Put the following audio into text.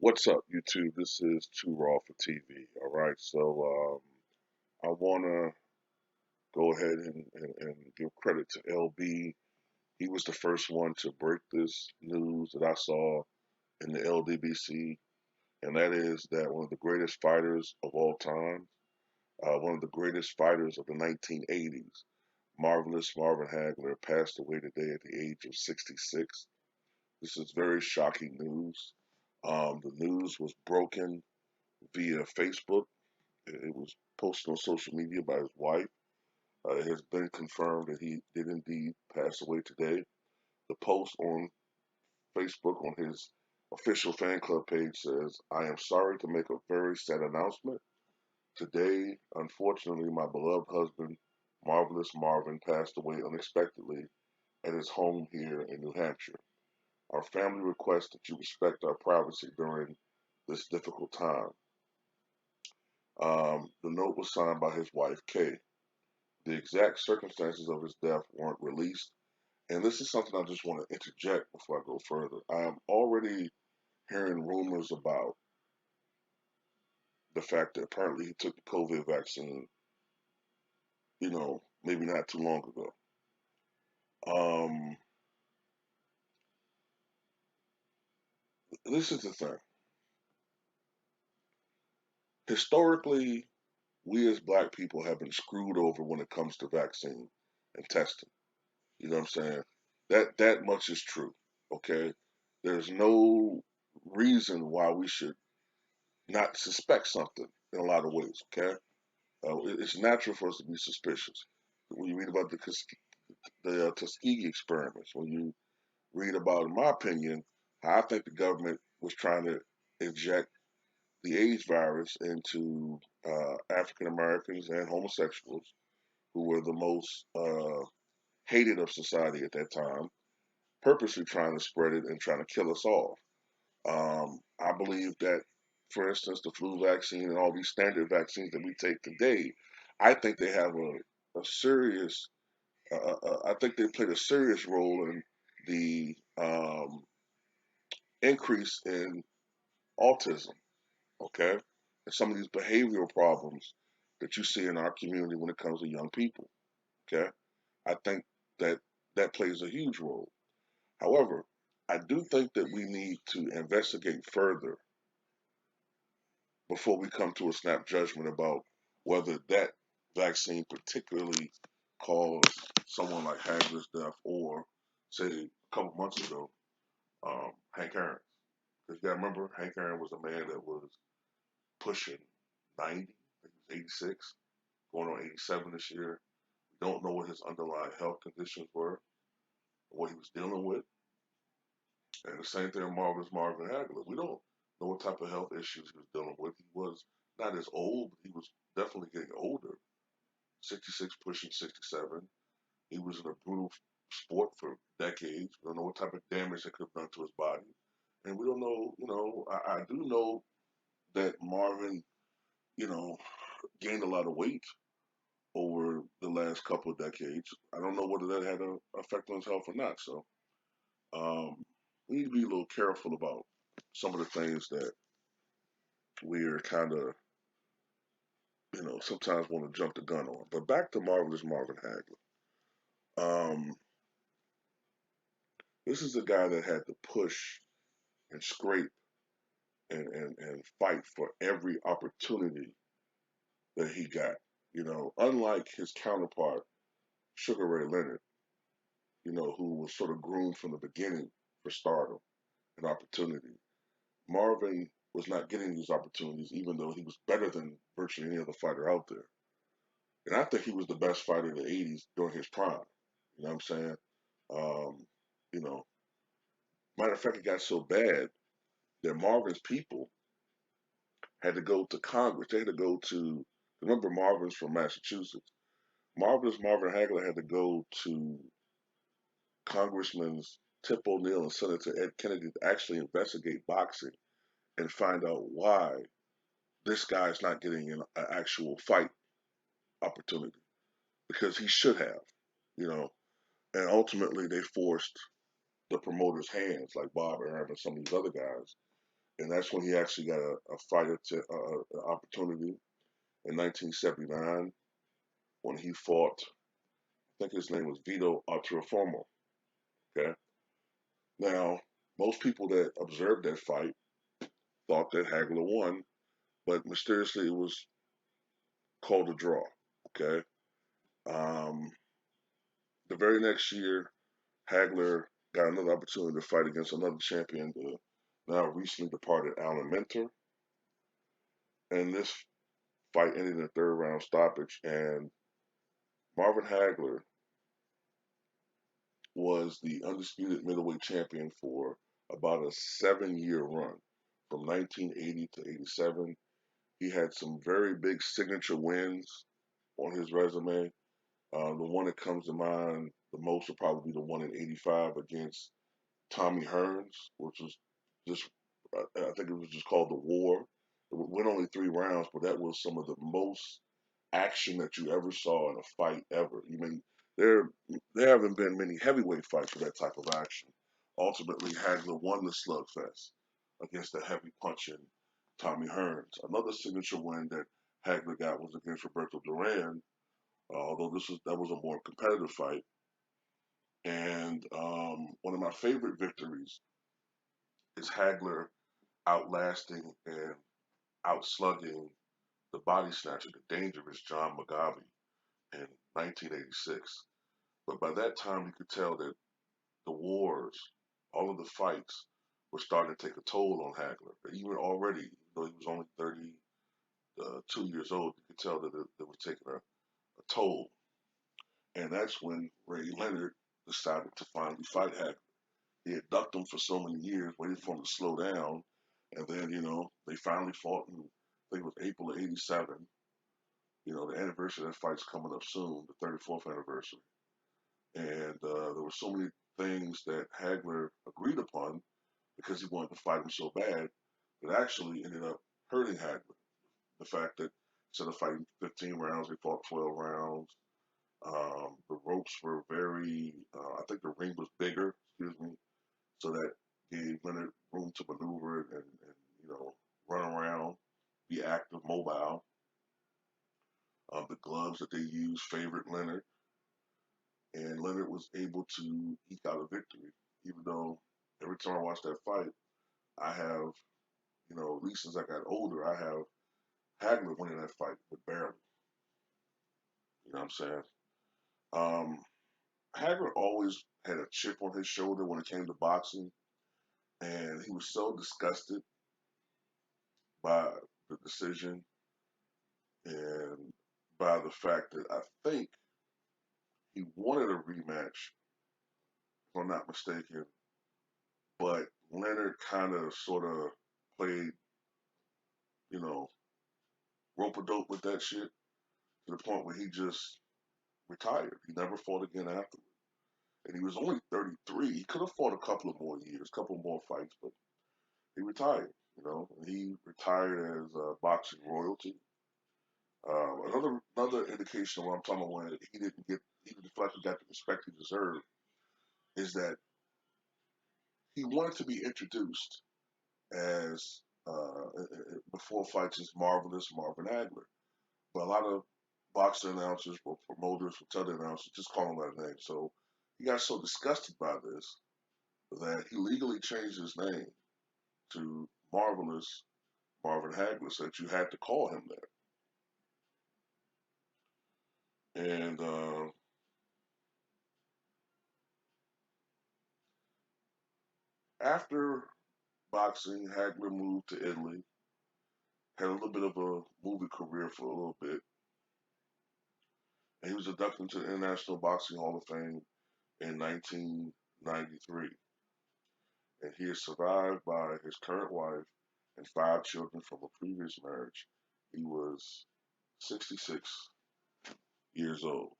What's up, YouTube? This is Too Raw for TV. All right, so I want to go ahead and give credit to LB. He was the first one to break this news that I saw in the LDBC, and that is that one of the greatest fighters of all time, one of the greatest fighters of the 1980s, marvelous Marvin Hagler, passed away today at the age of 66. This is very shocking news. The news was broken via Facebook. It was posted on social media by his wife. It has been confirmed that he did indeed pass away today. The post on Facebook on his official fan club page says, "I am sorry to make a very sad announcement. Today, unfortunately, my beloved husband, Marvelous Marvin, passed away unexpectedly at his home here in New Hampshire. Our family requests that you respect our privacy during this difficult time." The note was signed by his wife, Kay. The exact circumstances of his death weren't released. And this is something I just want to interject before I go further. I am already hearing rumors about the fact that apparently he took the COVID vaccine, maybe not too long ago. Um, this is the thing. Historically, we as black people have been screwed over when it comes to vaccine and testing. You know what I'm saying? That much is true. Okay? There's no reason why we should not suspect something in a lot of ways. Okay, it's natural for us to be suspicious. When you read about the Tuskegee experiments, when you read about, in my opinion, how I think the government was trying to inject the AIDS virus into African Americans and homosexuals, who were the most hated of society at that time, purposely trying to spread it and trying to kill us all. I believe that, for instance, the flu vaccine and all these standard vaccines that we take today, I think they have a serious, I think they played a serious role in the increase in autism, okay? And some of these behavioral problems that you see in our community when it comes to young people, okay? I think that that plays a huge role. However, I do think that we need to investigate further before we come to a snap judgment about whether that vaccine particularly caused someone like Hagler's death or, say, a couple months ago, Hank Aaron. Because you got to remember, Hank Aaron was a man that was pushing 90, I think he was 86, going on 87 this year. We don't know what his underlying health conditions were, what he was dealing with. And the same thing with Marvin Hagler. We don't know what type of health issues he was dealing with. He was not as old, but he was definitely getting older. 66 pushing 67. He was in a brutal sport for decades. We don't know what type of damage it could have done to his body. And we don't know, I do know that Marvin, you know, gained a lot of weight over the last couple of decades. I don't know whether that had an effect on his health or not. So um, we need to be a little careful about some of the things that we're kind of, sometimes want to jump the gun on. But back to Marvelous Marvin Hagler. Um, this is a guy that had to push and scrape and fight for every opportunity that he got. Unlike his counterpart, Sugar Ray Leonard, who was sort of groomed from the beginning for stardom and opportunity. Marvin was not getting these opportunities, even though he was better than virtually any other fighter out there. And I think he was the best fighter in the 80s during his prime. You know what I'm saying? Um, you know, Matter of fact, it got so bad that Marvin's people had to go to Congress. They had to go to, remember, Marvin's from Massachusetts. Marvin Hagler had to go to Congressman Tip O'Neill and Senator Ed Kennedy to actually investigate boxing and find out why this guy's not getting an actual fight opportunity, because he should have, you know. And ultimately, they forced the promoters' hands, like Bob Arum and some of these other guys, and that's when he actually got a opportunity in 1979 when he fought. I think his name was Vito Arturoformo. Okay, now most people that observed that fight thought that Hagler won, but mysteriously it was called a draw. Okay, um, the very next year, Hagler got another opportunity to fight against another champion, the now recently departed Alan Minter, and this fight ended in a third round stoppage. And Marvin Hagler was the undisputed middleweight champion for about a 7 year run from 1980 to 87. He had some very big signature wins on his resume. The one that comes to mind the most would probably be the one in '85 against Tommy Hearns, which was just, I think it was just called the War. It went only 3 rounds, but that was some of the most action that you ever saw in a fight ever. You mean there there haven't been many heavyweight fights with that type of action. Ultimately, Hagler won the slugfest against the heavy punching Tommy Hearns. Another signature win that Hagler got was against Roberto Duran, although that was a more competitive fight. And one of my favorite victories is Hagler outlasting and outslugging the body snatcher, the dangerous John Mugabe in 1986. But by that time, you could tell that the wars, all of the fights, were starting to take a toll on Hagler. Even already, though he was only 32 years old, you could tell that it was taking a toll. And that's when Ray Leonard decided to finally fight Hagler. He had ducked him for so many years, waiting for him to slow down. And then, they finally fought in, I think it was April of '87. The anniversary of that fight's coming up soon, the 34th anniversary. And there were so many things that Hagler agreed upon because he wanted to fight him so bad that actually ended up hurting Hagler. The fact that instead of fighting 15 rounds, they fought 12 rounds. The ropes were I think the ring was bigger, excuse me, so that gave Leonard room to maneuver and run around, be active, mobile. The gloves that they used favored Leonard, and Leonard was able to eke out a victory. Even though every time I watch that fight, I have, at least since I got older, I have Hagler winning that fight, but barely. You know what I'm saying? Um, Hagler always had a chip on his shoulder when it came to boxing, and he was so disgusted by the decision and by the fact that I think he wanted a rematch, if I'm not mistaken, but Leonard kind of sort of played, you know, rope a dope with that shit to the point where he just retired. He never fought again afterwards. And he was only 33. He could have fought a couple of more years, a couple more fights, but he retired. And he retired as boxing royalty. Another indication of what I'm talking about when he didn't get, even if he got the respect he deserved, is that he wanted to be introduced as before fights as Marvelous Marvin Hagler. But a lot of boxing announcers or promoters or tell the announcers just call him that name. So he got so disgusted by this that he legally changed his name to Marvelous Marvin Hagler, so that you had to call him that. And after boxing, Hagler moved to Italy, had a little bit of a movie career for a little bit, and he was inducted into the International Boxing Hall of Fame in 1993. And he is survived by his current wife and 5 children from a previous marriage. He was 66 years old.